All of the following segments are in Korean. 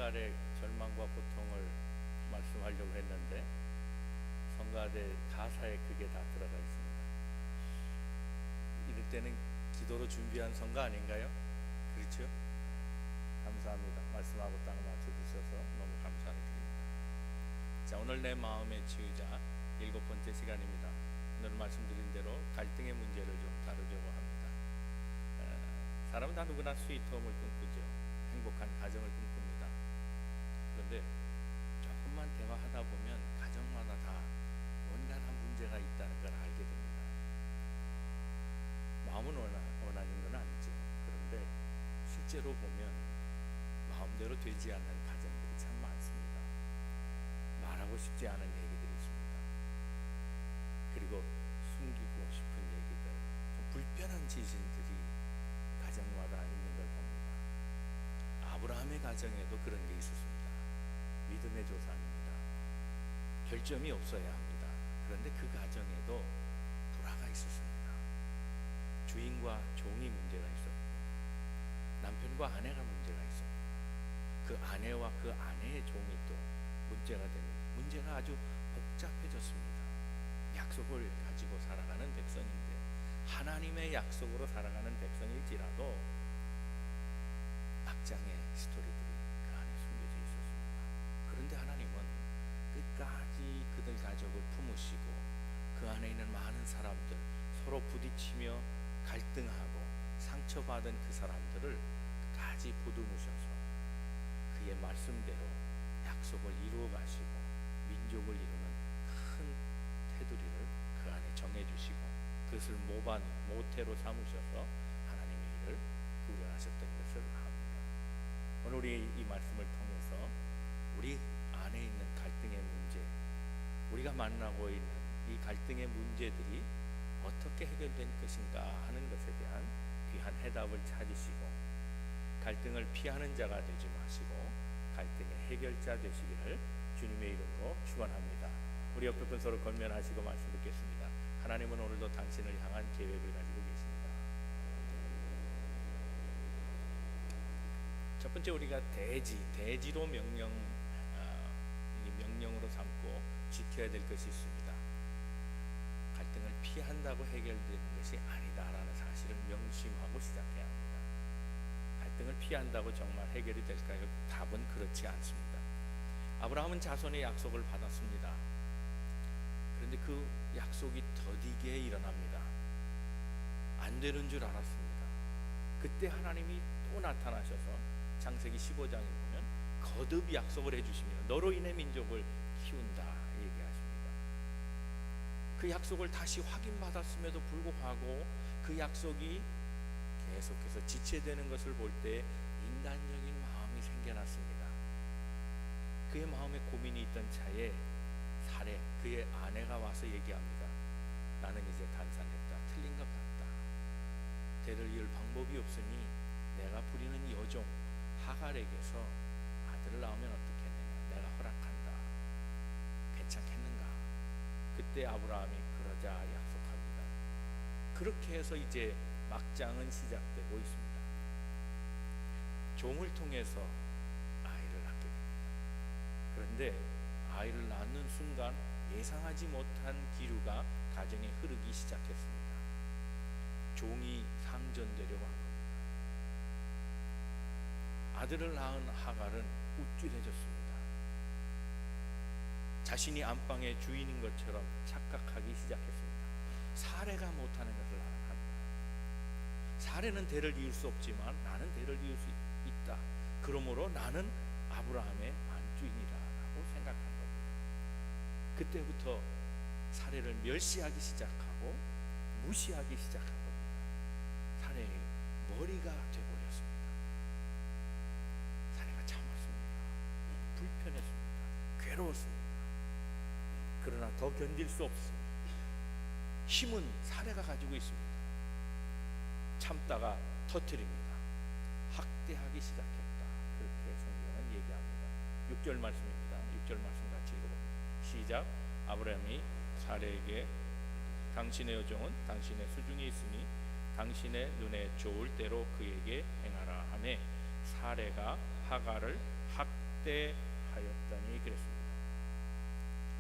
하갈의 절망과 고통을 말씀하려고 했는데 성가대 가사에 그게 다 들어가 있습니다. 이럴 때는 기도로 준비한 성가 아닌가요? 그렇죠? 감사합니다. 말씀하고 딱 맞춰주셔서 너무 감사를 드립니다. 자, 오늘 내 마음의 치유자 7번째 시간입니다. 오늘 말씀드린 대로 갈등의 문제를 좀 다루려고 합니다. 사람은 다 누구나 스위트홈을 꿈꾸죠. 행복한 가정을 꿈꿉니다. 그런데 조금만 대화하다 보면 가정마다 다 온갖 문제가 있다는 걸 알게 됩니다. 마음은 원하는 건 아니죠. 그런데 실제로 보면 마음대로 되지 않는 가정들이 참 많습니다. 말하고 싶지 않은 얘기들이 있습니다. 그리고 숨기고 싶은 얘기들, 좀 불편한 지신들이 가정마다 있는 걸 봅니다. 아브라함의 가정에도 그런 게 있었습니다. 믿음의 조상입니다. 결점이 없어야 합니다. 그런데 그 가정에도 불화가 있었습니다. 주인과 종이 문제가 있었고, 남편과 아내가 문제가 있었고, 그 아내와 그 아내의 종이 또 문제가 됩니다. 문제가 아주 복잡해졌습니다. 약속을 가지고 살아가는 백성인데, 하나님의 약속으로 살아가는 백성일지라도 막장의 스토리들이 그 안에 숨겨져 있었습니다. 그런데 하나님은 끝까지 그들 가족을 품으시고 그 안에 있는 많은 사람들, 서로 부딪히며 갈등하고 상처받은 그 사람들을 끝까지 보듬으셔서 그의 말씀대로 약속을 이루어 가시고 민족을 이루는 큰 테두리를 그 안에 정해주시고 그것을 모태로 삼으셔서 하나님의 일을 구현하셨던 것을 압니다. 오늘 우리 이 말씀을 통해서 우리 안에 있는 갈등의 문제, 우리가 만나고 있는 이 갈등의 문제들이 어떻게 해결될 것인가 하는 것에 대한 귀한 해답을 찾으시고 갈등을 피하는 자가 되지 마시고 갈등의 해결자 되시기를 주님의 이름으로 축원합니다. 우리 옆에 분 서로 권면하시고 말씀 듣겠습니다. 하나님은 오늘도 당신을 향한 계획을 가지고 계십니다. 첫 번째, 우리가 대지로 명령으로 삼고 지켜야 될 것이 있습니다. 갈등을 피한다고 해결되는 것이 아니다라는 사실을 명심하고 시작해야 합니다. 갈등을 피한다고 정말 해결이 될까요? 답은 그렇지 않습니다. 아브라함은 자손의 약속을 받았습니다. 그런데 그 약속이 더디게 일어납니다. 안 되는 줄 알았습니다. 그때 하나님이 또 나타나셔서 창세기 15장에 보면 거듭 약속을 해주시며 너로 인해 민족을 키운다 얘기하십니다. 그 약속을 다시 확인받았음에도 불구하고 그 약속이 계속해서 지체되는 것을 볼 때 인간적인 마음이 생겨났습니다. 그의 마음에 고민이 있던 차에 사례, 그의 아내가 와서 얘기합니다. 나는 이제 단산했다. 틀린 것 같다. 대를 이을 방법이 없으니 내가 부리는 여종 하갈에게서 아들을 낳으면 어떻겠느냐. 내가 허락한다. 괜찮겠는가. 그때 아브라함이 그러자 약속합니다. 그렇게 해서 이제 막장은 시작되고 있습니다. 종을 통해서 아이를 낳게 됩니다. 그런데 아이를 낳는 순간 예상하지 못한 기류가 가정에 흐르기 시작했습니다. 종이 상전되려고 한 겁니다. 아들을 낳은 하갈은 우쭐해졌습니다. 자신이 안방의 주인인 것처럼 착각하기 시작했습니다. 사례가 못하는 것을 한다. 사례는 대를 이을 수 없지만 나는 대를 이을 수 있다. 그러므로 나는 아브라함의 안주인이라고 생각한 겁니다. 그때부터 사례를 멸시하기 시작하고 무시하기 시작한 겁니다. 사례의 머리가 되어버렸습니다. 사례가 참았습니다. 불편했습니다. 괴로웠습니다. 그러나 더 견딜 수 없습니다. 힘은 사례가 가지고 있습니다. 참다가 터뜨립니다. 학대하기 시작했다. 그렇게 성경은 얘기합니다. 6절 말씀입니다. 6절 말씀 같이 읽어봅니다. 시작. 아브라함이 사례에게 당신의 여종은 당신의 수중에 있으니 당신의 눈에 좋을 대로 그에게 행하라 하매 사례가 하갈을 때 하였더니 그랬습니다.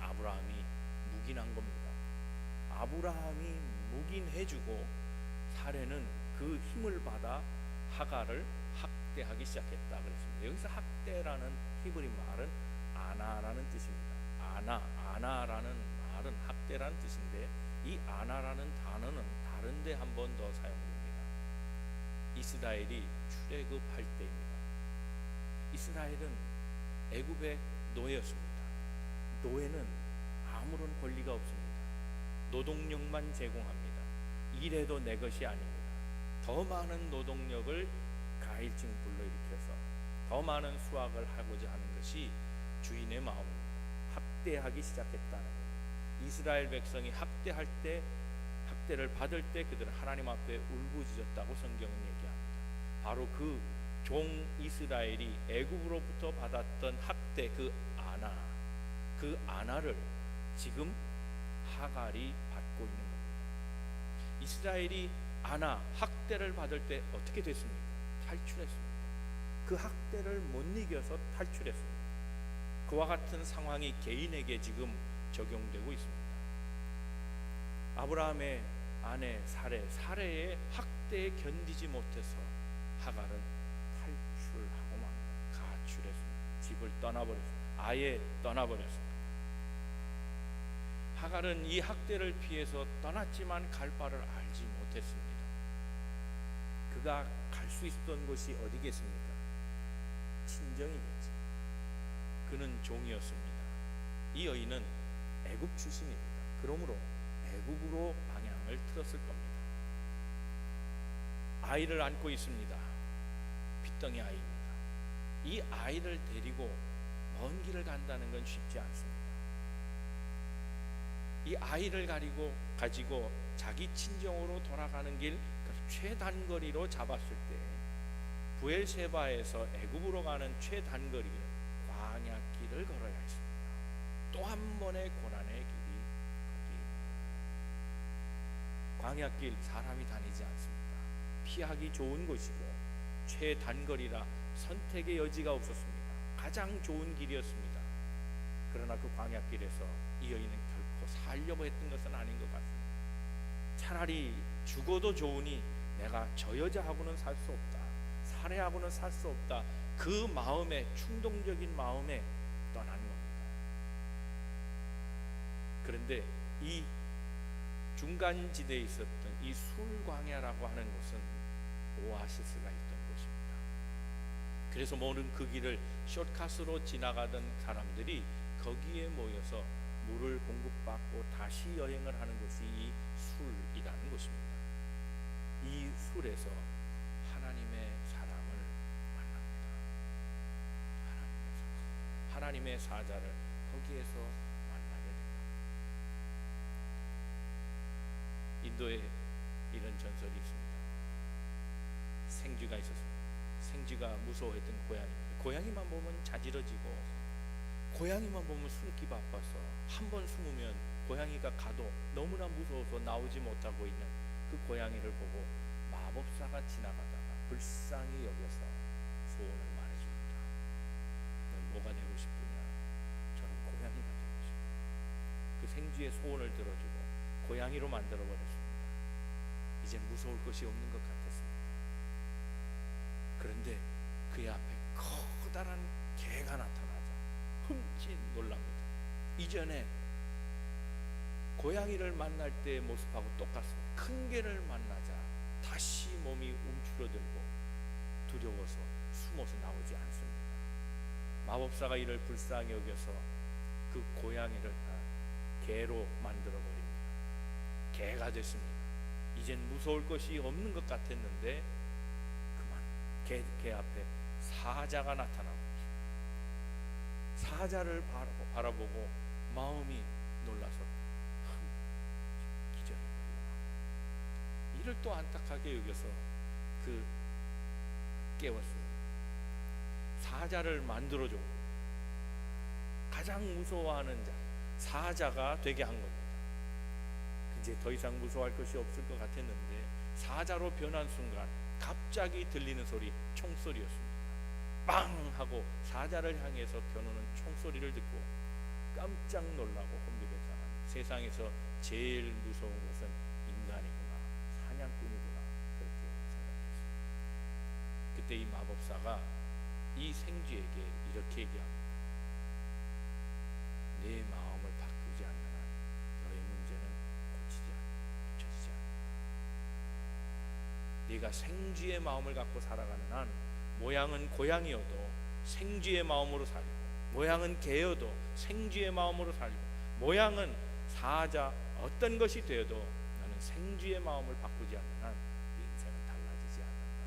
아브라함이 묵인한 겁니다. 아브라함이 묵인해주고 사례는 그 힘을 받아 하갈을 학대하기 시작했다 그랬습니다. 여기서 학대라는 히브리 말은 아나라는 뜻입니다. 아나라는 말은 학대라는 뜻인데 이 아나라는 단어는 다른 데 한 번 더 사용됩니다. 이스라엘이 출애굽할 때입니다. 이스라엘은 애굽의 노예였습니다. 노예는 아무런 권리가 없습니다. 노동력만 제공합니다. 일해도 내 것이 아닙니다. 더 많은 노동력을 가일증 불러일으켜서 더 많은 수확을 하고자 하는 것이 주인의 마음입니다. 학대하기 시작했다는 것. 이스라엘 백성이 학대할 때, 학대를 받을 때 그들은 하나님 앞에 울부짖었다고 성경은 얘기합니다. 바로 그 종 이스라엘이 애굽으로부터 받았던 학대, 그 아나를 지금 하갈이 받고 있는 겁니다. 이스라엘이 학대를 받을 때 어떻게 됐습니까? 탈출했습니다. 그 학대를 못 이겨서 탈출했습니다. 그와 같은 상황이 개인에게 지금 적용되고 있습니다. 아브라함의 아내 사레의 학대에 견디지 못해서 하갈은 탈출하고 가출했습니다. 집을 떠나버렸습니다. 아예 떠나버렸습니다. 하갈은 이 학대를 피해서 떠났지만 갈 바를 알지 못했습니다. 그가 갈 수 있었던 곳이 어디겠습니까? 친정이겠죠. 그는 종이었습니다. 이 여인은 애굽 출신입니다. 그러므로 애굽으로 방향을 틀었을 겁니다. 아이를 안고 있습니다. 빚덩이 아이입니다. 이 아이를 데리고 먼 길을 간다는 건 쉽지 않습니다. 이 아이를 가지고 자기 친정으로 돌아가는 길, 최단거리로 잡았을 때 부엘셰바에서 애굽으로 가는 최단거리는 광야길을 걸어야 했습니다. 또 한 번의 고난의 길이 거기입니다. 광야길 사람이 다니지 않습니다. 피하기 좋은 곳이고 최단거리라 선택의 여지가 없었습니다. 가장 좋은 길이었습니다. 그러나 그 광야길에서 이 여인은 결코 살려고 했던 것은 아닌 것 같습니다. 차라리 죽어도 좋으니 내가 저 여자하고는 살 수 없다, 사례하고는 살 수 없다, 그 마음에, 충동적인 마음에 떠난 겁니다. 그런데 이 중간지대에 있었던 이 술광야라고 하는 곳은 오아시스가 있던 곳입니다. 그래서 모든 그 길을 숏컷으로 지나가던 사람들이 거기에 모여서 물을 공급받고 다시 여행을 하는 곳이 이 술이라는 곳입니다. 이 술에서 하나님의 사람을 만납니다. 하나님의 사자를 거기에서 만나게 됩니다. 인도에 이런 전설이 있습니다. 생쥐가 있었습니다. 생쥐가 무서워했던 고양이입니다. 고양이만 보면 자지러지고 고양이만 보면 숨기 바빠서 한 번 숨으면 고양이가 가도 너무나 무서워서 나오지 못하고 있는 그 고양이를 보고 마법사가 지나가다가 불쌍히 여겨서 소원을 말해줍니다. 넌 뭐가 되고 싶으냐? 저는 고양이가 되고 싶다. 그 생쥐의 소원을 들어주고 고양이로 만들어버렸습니다. 이제 무서울 것이 없는 것 같았습니다. 그런데 그의 앞에 커다란 개가 나타나자 흠칫 놀랍니다. 이전에 고양이를 만날 때의 모습하고 똑같습니다. 큰 개를 만나자 다시 몸이 움츠러들고 두려워서 숨어서 나오지 않습니다. 마법사가 이를 불쌍히 여겨서 그 고양이를 개로 만들어버립니다. 개가 됐습니다. 이젠 무서울 것이 없는 것 같았는데 그만 개 앞에 사자가 나타나고 사자를 바라보고 마음이 놀라서 기절해 버리고 이를 또 안타깝게 여겨서 그 깨웠습니다. 사자를 만들어줘 가장 무서워하는 자 사자가 되게 한 겁니다. 이제 더 이상 무서워할 것이 없을 것 같았는데 사자로 변한 순간 갑자기 들리는 소리 총소리였습니다. 빵 하고 사자를 향해서 겨누는 총소리를 듣고 깜짝 놀라고 혼비백산합니다. 세상에서 제일 무서운 것은 인간이구나, 사냥꾼이구나, 그렇게 생각했습니다. 그때 이 마법사가 이 생쥐에게 이렇게 얘기합니다. 내 마음을 바꾸지 않는 한 너의 문제는 고쳐지지 않아. 네가 생쥐의 마음을 갖고 살아가는 한 모양은 고양이여도 생쥐의 마음으로 살고, 모양은 개여도 생쥐의 마음으로 살고, 모양은 사자 어떤 것이 되어도 너는 생쥐의 마음을 바꾸지 않는 한 네 인생은 달라지지 않는다.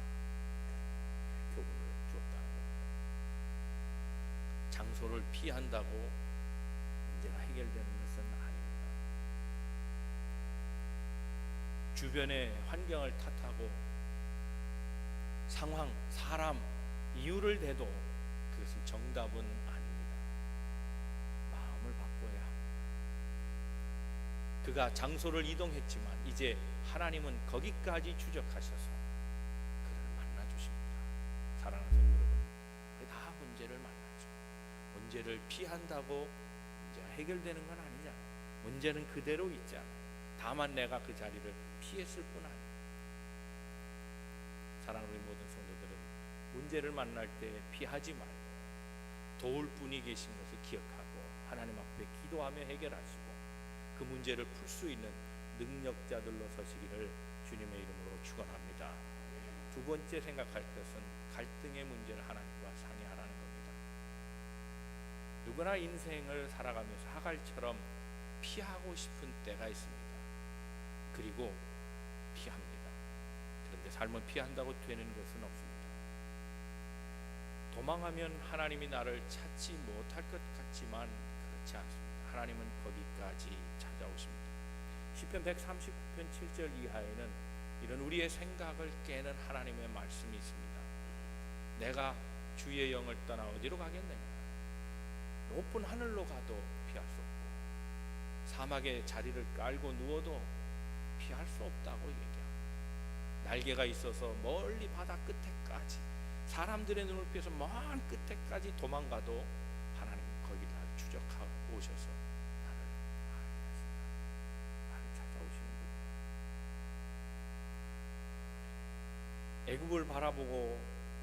교훈을 주었다는 겁니다. 장소를 피한다고 문제가 해결되는 것은 아닙니다. 주변의 환경을 탓하고 상황, 사람, 이유를 대도 그것은 정답은 아닙니다. 마음을 바꿔야 합니다. 그가 장소를 이동했지만 이제 하나님은 거기까지 추적하셔서 그를 만나주십니다. 사랑하는 성도 여러분, 다 문제를 만나죠. 문제를 피한다고 문제가 해결되는 건 아니잖아요. 문제는 그대로 있잖아요. 다만 내가 그 자리를 피했을 뿐 아니에요. 사랑하는 우리 모든 성도들은 문제를 만날 때 피하지 말고 도울 분이 계신 것을 기억하고 하나님 앞에 기도하며 해결하시고 그 문제를 풀 수 있는 능력자들로 서시기를 주님의 이름으로 축원합니다. 두 번째 생각할 것은 갈등의 문제를 하나님과 상의하라는 겁니다. 누구나 인생을 살아가면서 하갈처럼 피하고 싶은 때가 있습니다. 그리고 피합니다. 그런데 삶은 피한다고 되는 것은 없습니다. 도망하면 하나님이 나를 찾지 못할 것 같지만 그렇지 않습니다. 하나님은 거기까지 찾아오십니다. 시편 139편 7절 이하에는 이런 우리의 생각을 깨는 하나님의 말씀이 있습니다. 내가 주의 영을 떠나 어디로 가겠느냐? 높은 하늘로 가도 피할 수 없고 사막에 자리를 깔고 누워도 피할 수 없다고 얘기합니다. 날개가 있어서 멀리 바다 끝에까지 사람들의 눈을 피해서 먼 끝에까지 도망가도 하나님 거기를 추적하고 오셔서 나를 찾아오시는 분이에요. 애굽을 바라보고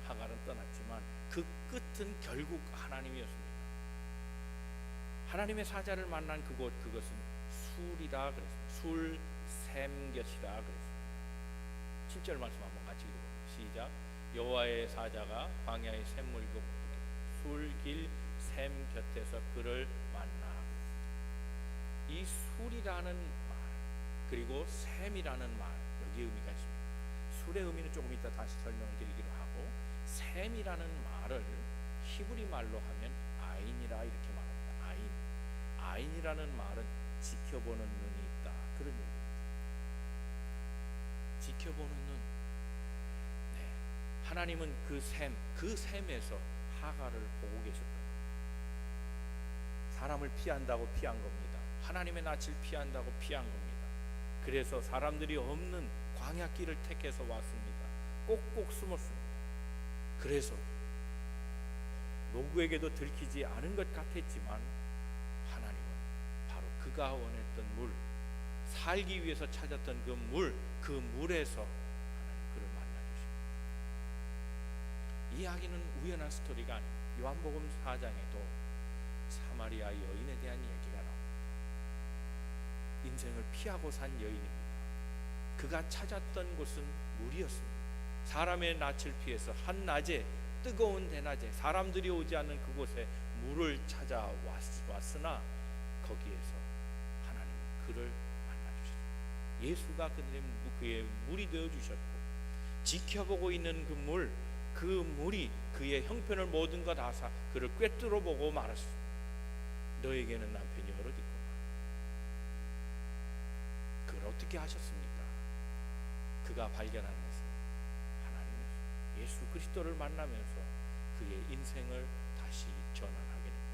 하갈은 떠났지만 그 끝은 결국 하나님이었습니다. 하나님의 사자를 만난 그곳, 그것은 술이라 그랬습니다. 술 샘곁이라 그랬습니다. 7절 말씀 한번 같이 읽어봅니다. 시작. 여호와의 사자가 광야의 샘물고 술길 샘 곁에서 그를 만나. 이 술이라는 말 그리고 샘이라는 말, 여기 의미가 있습니다. 술의 의미는 조금 이따 다시 설명을 드리기로 하고, 샘이라는 말을 히브리 말로 하면 아인이라 이렇게 말합니다. 아인이라는 말은 지켜보는 눈이 있다, 그런 얘기입니다. 지켜보는 눈. 네, 하나님은 그 샘에서 하갈을 보고 계셨던 겁니다. 사람을 피한다고 피한 겁니다. 하나님의 낯을 피한다고 피한 겁니다. 그래서 사람들이 없는 광야길을 택해서 왔습니다. 꼭꼭 숨었습니다. 그래서 누구에게도 들키지 않은 것 같았지만 하나님은 바로 그가 원했던 물, 살기 위해서 찾았던 그 물에서 하나님 그를 만나주십니다. 이 이야기는 우연한 스토리가 아닙니다. 요한복음 4장에도 사마리아 여인에 대한 얘기가 나옵니다. 인생을 피하고 산 여인입니다. 그가 찾았던 곳은 물이었습니다. 사람의 낯을 피해서 한낮에, 뜨거운 대낮에 사람들이 오지 않는 그곳에 물을 찾아왔으나 거기에서 하나님은 그를 만나주셨습니다. 예수가 그의 물이 되어주셨고, 지켜보고 있는 그 물이 그의 형편을 모든 것 아사 그를 꿰뚫어 보고 말했습니다. 너에게는 남편이 여럿 있구나. 그걸 어떻게 하셨습니까? 그가 발견한 것은 하나님이었습니다. 예수 그리스도를 만나면서 그의 인생을 다시 전환하게 됩니다.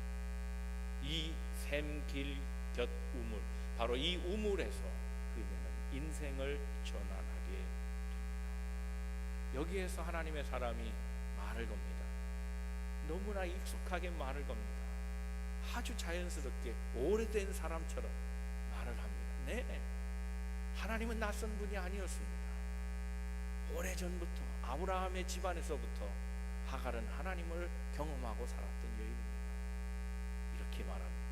이 샘길 곁 우물, 바로 이 우물에서 그는 인생을 전환하게 됩니다. 여기에서 하나님의 사람이 말을 겁니다. 너무나 익숙하게 말을 겁니다. 아주 자연스럽게 오래된 사람처럼 말을 합니다. 네, 하나님은 낯선 분이 아니었습니다. 오래전부터 아브라함의 집안에서부터 하갈은 하나님을 경험하고 살았던 여인입니다. 이렇게 말합니다.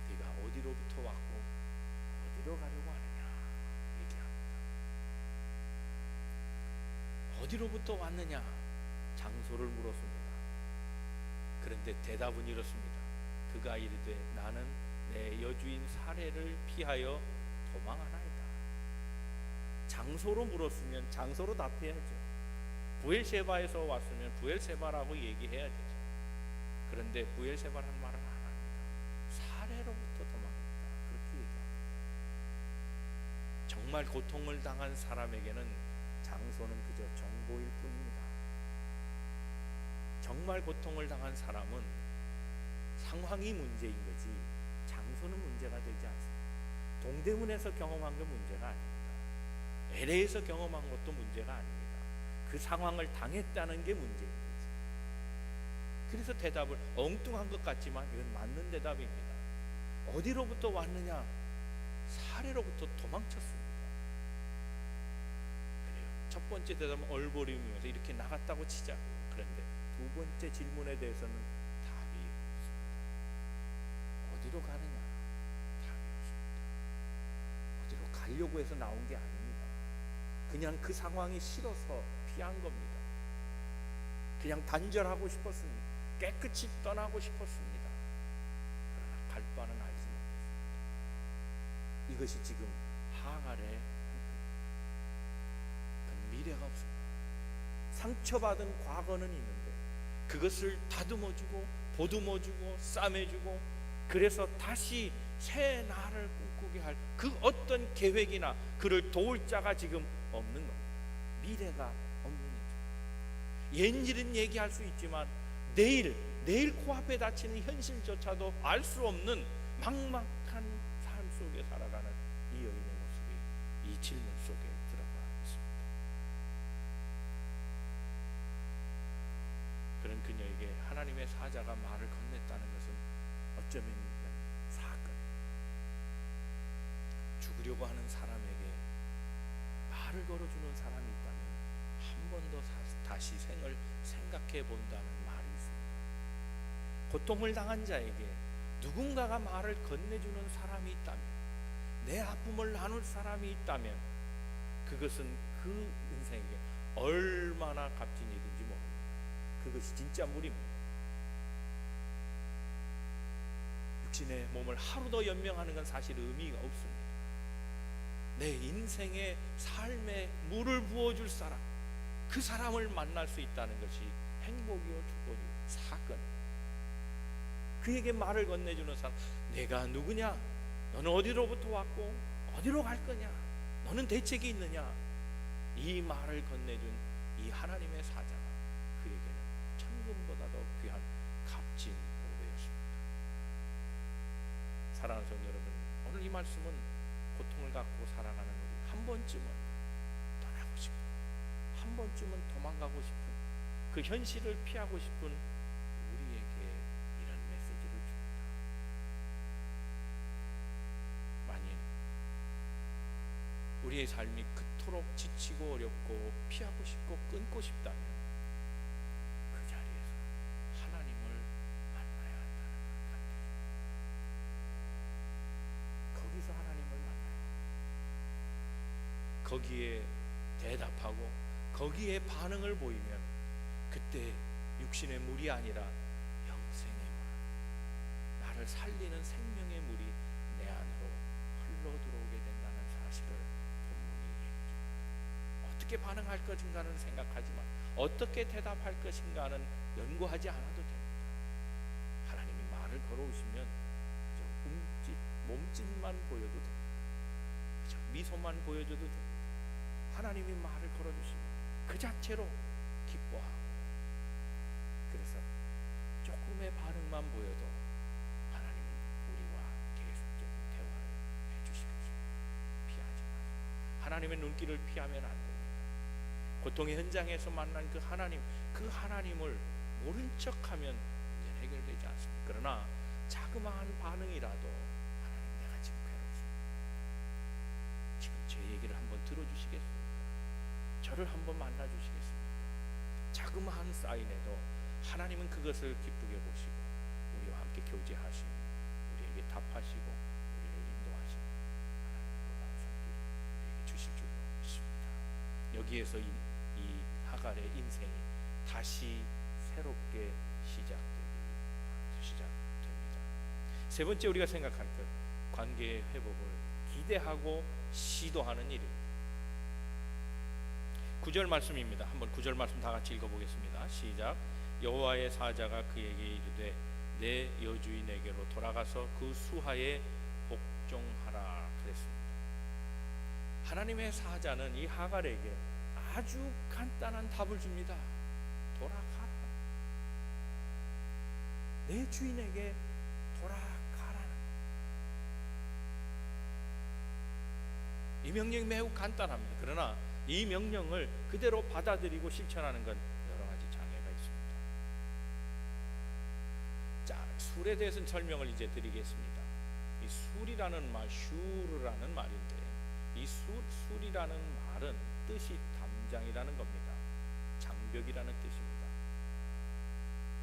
네가 어디로부터 왔고 어디로 가려고 하느냐 얘기합니다. 어디로부터 왔느냐 장소를 물었습니다. 그런데 대답은 이렇습니다. 그가 이르되 나는 내 여주인 사례를 피하여 도망하나이다. 장소로 물었으면 장소로 답해야죠. 부엘세바에서 왔으면 부엘세바라고 얘기해야 되죠. 그런데 부엘세바라는 말을 안 합니다. 사례로부터 도망했다. 그렇게 얘기합니다. 정말 고통을 당한 사람에게는 장소는 그저 정보일 뿐입니다. 정말 고통을 당한 사람은 상황이 문제인 거지 장소는 문제가 되지 않습니다. 동대문에서 경험한 게 문제가 아닙니다. LA에서 경험한 것도 문제가 아닙니다. 그 상황을 당했다는 게 문제인 거지. 그래서 대답을 엉뚱한 것 같지만 이건 맞는 대답입니다. 어디로부터 왔느냐? 사례로부터 도망쳤습니다. 그래요. 첫 번째 대답은 얼버림이면서 이렇게 나갔다고 치자. 그런데 두 번째 질문에 대해서는 답이 없습니다. 어디로 가느냐? 답이 없습니다. 어디로 가려고 해서 나온 게 아닙니다. 그냥 그 상황이 싫어서 피한 겁니다. 그냥 단절하고 싶었습니다. 깨끗이 떠나고 싶었습니다. 그러나 갈 바는 알지 못했습니다. 이것이 지금 하갈의 형편입니다. 그건 미래가 없습니다. 상처받은 과거는 있는데 그것을 다듬어주고 보듬어주고 싸매주고 그래서 다시 새 날을 꿈꾸게 할 그 어떤 계획이나 그를 도울 자가 지금 없는 겁니다. 미래가 없는 거죠. 옛일은 얘기할 수 있지만 내일 코앞에 닥치는 현실조차도 알 수 없는 막막한 삶 속에 살아가는 이 여인의 모습이 이 질문 속에 들어가 있습니다. 그런 그녀에게 하나님의 사자가 말을 건넸다는 것은 어쩌면 사건, 죽으려고 하는 사람에게 말을 걸어주는 사람이 있다면 한 번 더 다시 생을 생각해 본다는 말이 있습니다. 고통을 당한 자에게 누군가가 말을 건네주는 사람이 있다면, 내 아픔을 나눌 사람이 있다면 그것은 그 인생에게 얼마나 값진 일인지 모릅니다. 그것이 진짜 무리입니다. 육신의 몸을 하루 더 연명하는 건 사실 의미가 없습니다. 내 인생의 삶에 물을 부어줄 사람, 그 사람을 만날 수 있다는 것이 행복이요 축복이요 사건. 그에게 말을 건네주는 사람, 내가 누구냐? 너는 어디로부터 왔고 어디로 갈 거냐? 너는 대책이 있느냐? 이 말을 건네준 이 하나님의 사자가 그에게는 천금보다도 귀한 값진 보배였습니다. 사랑하는 성도 여러분, 오늘 이 말씀은 고통을 갖고 살아가는 우리 한 번쯤은 떠나고 싶은, 한 번쯤은 도망가고 싶은, 그 현실을 피하고 싶은 우리에게 이런 메시지를 줍니다. 만일 우리의 삶이 그토록 지치고 어렵고 피하고 싶고 끊고 싶다면 그 자리에서 하나님을 만나야 한다는 걸 간절히, 거기서 하나님을 만나요. 거기에 대답하고 거기에 반응을 보이면 그때 육신의 물이 아니라 영생의 물, 나를 살리는 생명의 물이 내 안으로 흘러 들어오게 된다는 사실을 본문이 얘기합니다. 어떻게 반응할 것인가는 생각하지만 어떻게 대답할 것인가는 연구하지 않아도 됩니다. 하나님이 말을 걸어오시면 그저 몸짓만 보여도 됩니다. 그저 미소만 보여줘도 됩니다. 하나님이 말을 걸어주시면 그 자체로 기뻐하고, 그래서 조금의 반응만 보여도 하나님은 우리와 계속적인 대화를 해주시겠습니다. 피하지 마세요. 하나님의 눈길을 피하면 안 됩니다. 고통의 현장에서 만난 그 하나님, 그 하나님을 모른 척하면 문제는 해결되지 않습니다. 그러나 자그마한 반응이라도 하나님, 내가 지금 괴롭습니다. 지금 제 얘기를 한번 들어주시겠습니까? 저를 한번 만나주시겠습니까? 자그마한 사인에도 하나님은 그것을 기쁘게 보시고 우리와 함께 교제하시고 우리에게 답하시고 우리를 인도하시고 하나님의 놀라운 손길 우리에게 주실 줄로 믿습니다. 여기에서 이 하갈의 인생이 다시 새롭게 시작됩니다. 세 번째 우리가 생각할 것, 관계의 회복을 기대하고 시도하는 일입니다. 9절 말씀입니다. 한번 9절 말씀 다 같이 읽어보겠습니다. 시작. 여호와의 사자가 그에게 이르되 내 여주인에게로 돌아가서 그 수하에 복종하라 그랬습니다. 하나님의 사자는 이 하갈에게 아주 간단한 답을 줍니다. 돌아가라. 내 주인에게 돌아가라는. 이 명령이 매우 간단합니다. 그러나 이 명령을 그대로 받아들이고 실천하는 건 여러 가지 장애가 있습니다. 자, 술에 대해서는 설명을 이제 드리겠습니다. 이 술이라는 말, 슈르라는 말인데 이 술이라는 말은 뜻이 담장이라는 겁니다. 장벽이라는 뜻입니다.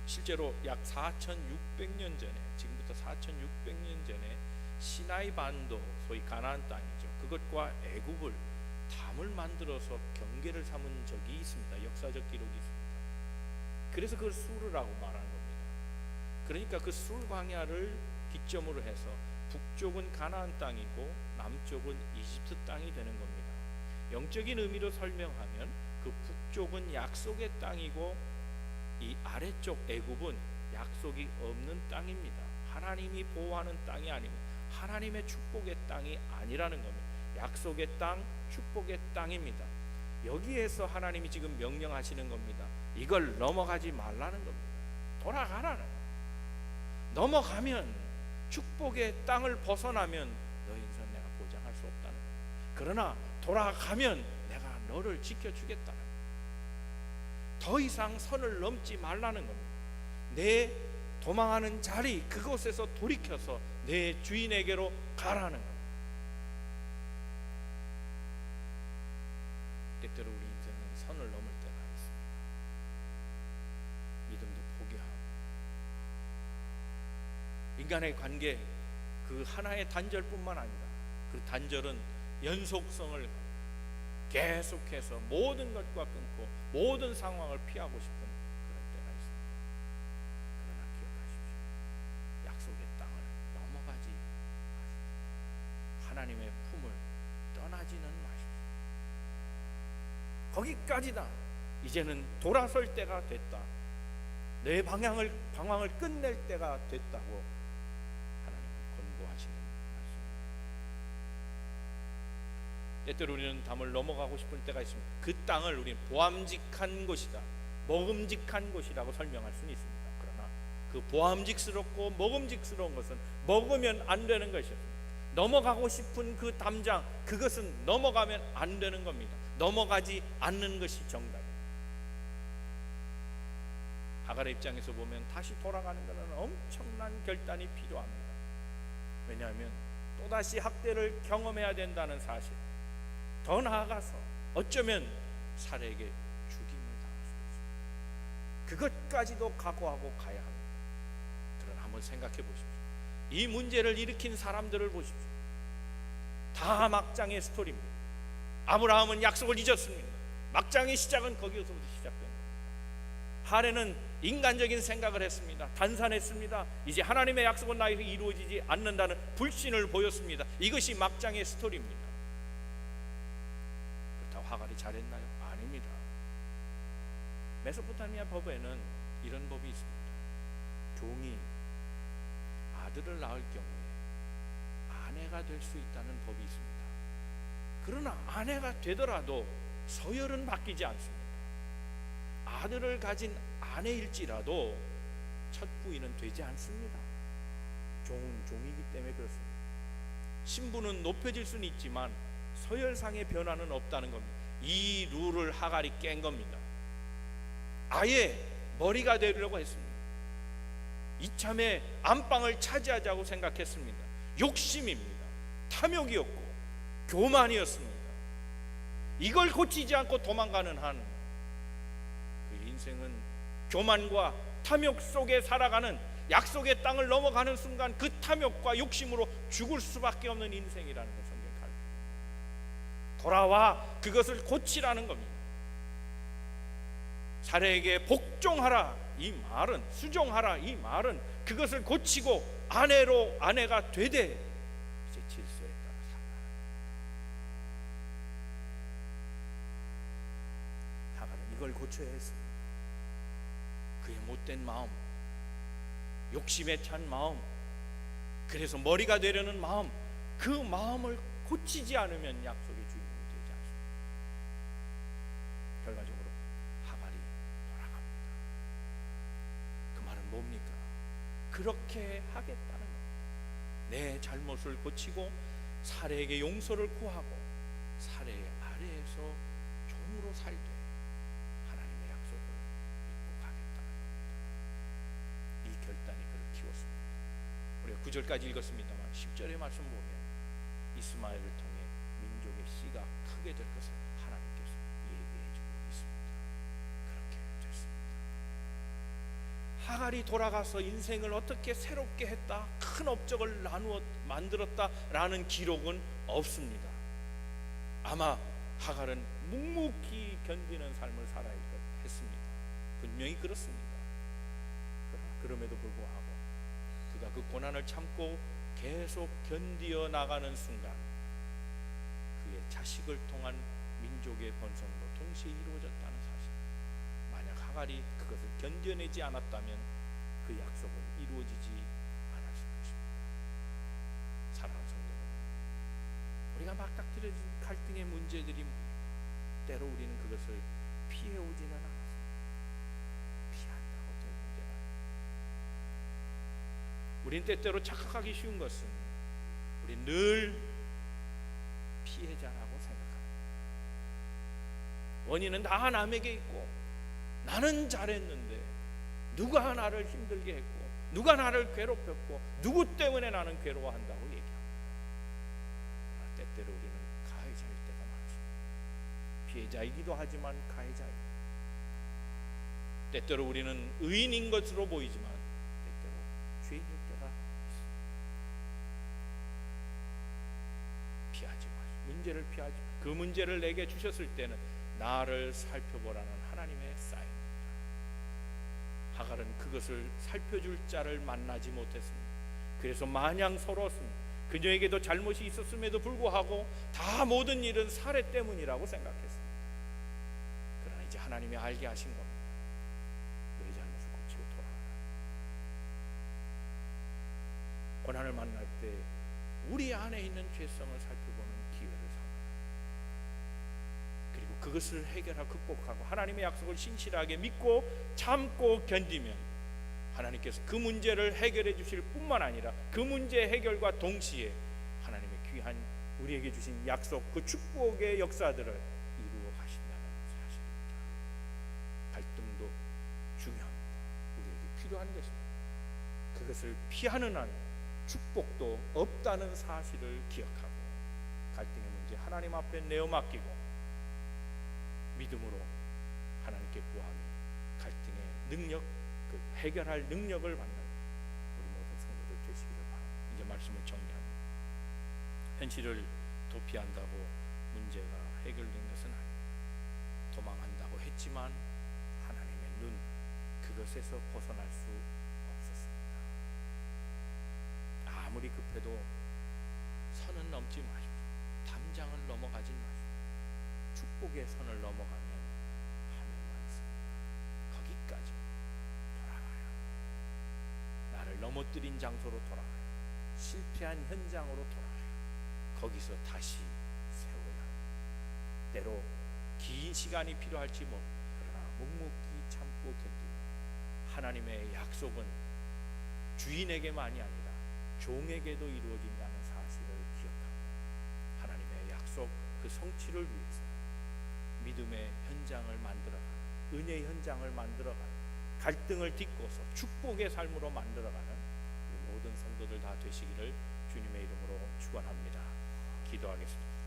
실제로 약 4,600년 전에, 지금부터 4,600년 전에 시나이 반도, 소위 가나안 땅이죠. 그것과 애굽을 담을 만들어서 경계를 삼은 적이 있습니다. 역사적 기록이 있습니다. 그래서 그걸 수르라고 말하는 겁니다. 그러니까 그 술 광야를 기점으로 해서 북쪽은 가나안 땅이고 남쪽은 이집트 땅이 되는 겁니다. 영적인 의미로 설명하면 그 북쪽은 약속의 땅이고 이 아래쪽 애굽은 약속이 없는 땅입니다. 하나님이 보호하는 땅이 아니고 하나님의 축복의 땅이 아니라는 겁니다. 약속의 땅, 축복의 땅입니다. 여기에서 하나님이 지금 명령하시는 겁니다. 이걸 넘어가지 말라는 겁니다. 돌아가라는. 넘어가면 축복의 땅을 벗어나면 너 인생 내가 보장할 수 없다는 겁니다. 그러나 돌아가면 내가 너를 지켜주겠다는 겁니다. 더 이상 선을 넘지 말라는 겁니다. 내 도망하는 자리 그곳에서 돌이켜서 내 주인에게로 가라는 겁니다. 때때로 우리 인생은 선을 넘을 때가 있습니다. 믿음도 포기하고 인간의 관계 그 하나의 단절뿐만 아니라 그 단절은 연속성을 계속해서 모든 것과 끊고 모든 상황을 피하고 싶은 그런 때가 있습니다. 그러나 기억하십시오. 약속의 땅을 넘어가지 마십시오. 하나님의 품을 떠나지는 마십시오. 거기까지다. 이제는 돌아설 때가 됐다. 내 방황을 끝낼 때가 됐다고 하나님은 권고하시는 말씀입니다. 때때로 우리는 담을 넘어가고 싶을 때가 있습니다. 그 땅을 우리는 보암직한 곳이다, 먹음직한 곳이라고 설명할 수는 있습니다. 그러나 그 보암직스럽고 먹음직스러운 것은 먹으면 안 되는 것이었습니다. 넘어가고 싶은 그 담장, 그것은 넘어가면 안 되는 겁니다. 넘어가지 않는 것이 정답입니다. 하갈의 입장에서 보면 다시 돌아가는 것은 엄청난 결단이 필요합니다. 왜냐하면 또다시 학대를 경험해야 된다는 사실, 더 나아가서 어쩌면 살해에게 죽임을 당할 수도 있습니다. 그것까지도 각오하고 가야 합니다. 그러나 한번 생각해 보십시오. 이 문제를 일으킨 사람들을 보십시오. 다 막장의 스토리입니다. 아브라함은 약속을 잊었습니다. 막장의 시작은 거기서부터 시작된 겁니다. 하레는 인간적인 생각을 했습니다. 단산했습니다. 이제 하나님의 약속은 나에게 이루어지지 않는다는 불신을 보였습니다. 이것이 막장의 스토리입니다. 그렇다고 하갈이 잘했나요? 아닙니다. 메소포타미아 법에는 이런 법이 있습니다. 종이 아들을 낳을 경우에 아내가 될 수 있다는 법이 있습니다. 그러나 아내가 되더라도 서열은 바뀌지 않습니다. 아들을 가진 아내일지라도 첫 부인은 되지 않습니다. 종은 종이기 때문에 그렇습니다. 신분은 높여질 수는 있지만 서열상의 변화는 없다는 겁니다. 이 룰을 하갈이 깬 겁니다. 아예 머리가 되려고 했습니다. 이참에 안방을 차지하자고 생각했습니다. 욕심입니다. 탐욕이었고 교만이었습니다. 이걸 고치지 않고 도망가는 한 그 인생은 교만과 탐욕 속에 살아가는, 약속의 땅을 넘어가는 순간 그 탐욕과 욕심으로 죽을 수밖에 없는 인생이라는 것, 성경 가르쳐. 돌아와 그것을 고치라는 겁니다. 사례에게 복종하라 이 말은, 수종하라 이 말은 그것을 고치고 아내가 되되 이제 질서에 따라 살아가는 겁니다. 하갈은 이걸 고쳐야 했습니다. 그의 못된 마음, 욕심에 찬 마음, 그래서 머리가 되려는 마음, 그 마음을 고치지 않으면 약속의 주인공이 되지 않습니다. 결과적으로 하갈이 돌아갑니다. 그 말은 뭡니까? 그렇게 하겠다는 겁니다. 내 잘못을 고치고 사례에게 용서를 구하고 사례 아래에서 종으로 살되 하나님의 약속을 믿고 가겠다는 겁니다. 이 결단이 그를 키웠습니다. 우리가 9절까지 읽었습니다만 10절의 말씀 보면 이스마엘을 통해 민족의 씨가 크게 될 것을 하나님께서 얘기해주고 있습니다. 그렇게 됐습니다. 하갈이 돌아가서 인생을 어떻게 새롭게 했다, 큰 업적을 나누어 만들었다라는 기록은 없습니다. 아마 하갈은 묵묵히 견디는 삶을 살아야 했습니다. 분명히 그렇습니다. 그럼에도 불구하고 그가 그 고난을 참고 계속 견디어 나가는 순간 그의 자식을 통한 민족의 번성도 동시에 이루어졌다는 사실, 만약 하갈이 그것을 견뎌내지 않았다면 그 약속은 이루어지지 않았을 것입니다. 사랑하는 성도 여러분, 우리가 맞닥뜨려진 갈등의 문제들이 때로 우리는 그것을 피해오지는 않았습니다. 피한다고 될 문제가, 우린 때때로 착각하기 쉬운 것은 우리 늘 피해자라고 생각합니다. 원인은 다 남에게 있고 나는 잘했는데 누가 나를 힘들게 했고 누가 나를 괴롭혔고 누구 때문에 나는 괴로워한다고 얘기합니다. 그러나 때때로 우리는 가해자일 때가 많습니다. 피해자이기도 하지만 가해자입니다. 때때로 우리는 의인인 것으로 보이지만 때때로 죄인일 때가 있습니다. 피하지 마시고, 문제를 피하지 마시고, 그 문제를 내게 주셨을 때는 나를 살펴보라는 하나님의 사인입니다. 하갈은 그것을 살펴줄 자를 만나지 못했습니다. 그래서 마냥 서러웠습니다. 그녀에게도 잘못이 있었음에도 불구하고 다 모든 일은 사례 때문이라고 생각했습니다. 그러나 이제 하나님이 알게 하신 겁니다. 너의 잘못을 고치고 돌아가라. 고난을 만날 때 우리 안에 있는 죄성을 살펴보는 기회를 삼아라. 그리고 그것을 해결하고 극복하고 하나님의 약속을 신실하게 믿고 참고 견디면 하나님께서 그 문제를 해결해 주실 뿐만 아니라 그 문제 해결과 동시에 하나님의 귀한 우리에게 주신 약속, 그 축복의 역사들을 이루어 가신다는 사실입니다. 갈등도 중요합니다. 우리에게 필요한 것입니다. 그것을 피하는 한 축복도 없다는 사실을 기억하고 갈등의 문제 하나님 앞에 내어 맡기고 믿음으로 하나님께 구하며 갈등의 능력, 그 해결할 능력을 받는 우리 모든 성도들 되시기를 바랍니다. 이제 말씀을 정리합니다. 현실을 도피한다고 문제가 해결된 것은 아닙니다. 도망한다고 했지만 하나님의 눈, 그것에서 벗어날 수 없었습니다. 아무리 급해도 선은 넘지 마십시오. 담장을 넘어가지 마십시오. 축복의 선을 넘어가면 하면 많습니다. 거기까지 돌아가야, 나를 넘어뜨린 장소로 돌아가야, 실패한 현장으로 돌아가야, 거기서 다시 세워야 합니다. 때로 긴 시간이 필요할지 모릅니다. 그러나 묵묵히 참고 견디고 하나님의 약속은 주인에게만이 아니라 종에게도 이루어진다는 사실을 기억하고 하나님의 약속 그 성취를 위해서 믿음의 현장을 만들어가는, 은혜의 현장을 만들어가는 갈등을 딛고서 축복의 삶으로 만들어가는 우리 모든 성도들 다 되시기를 주님의 이름으로 축원합니다. 기도하겠습니다.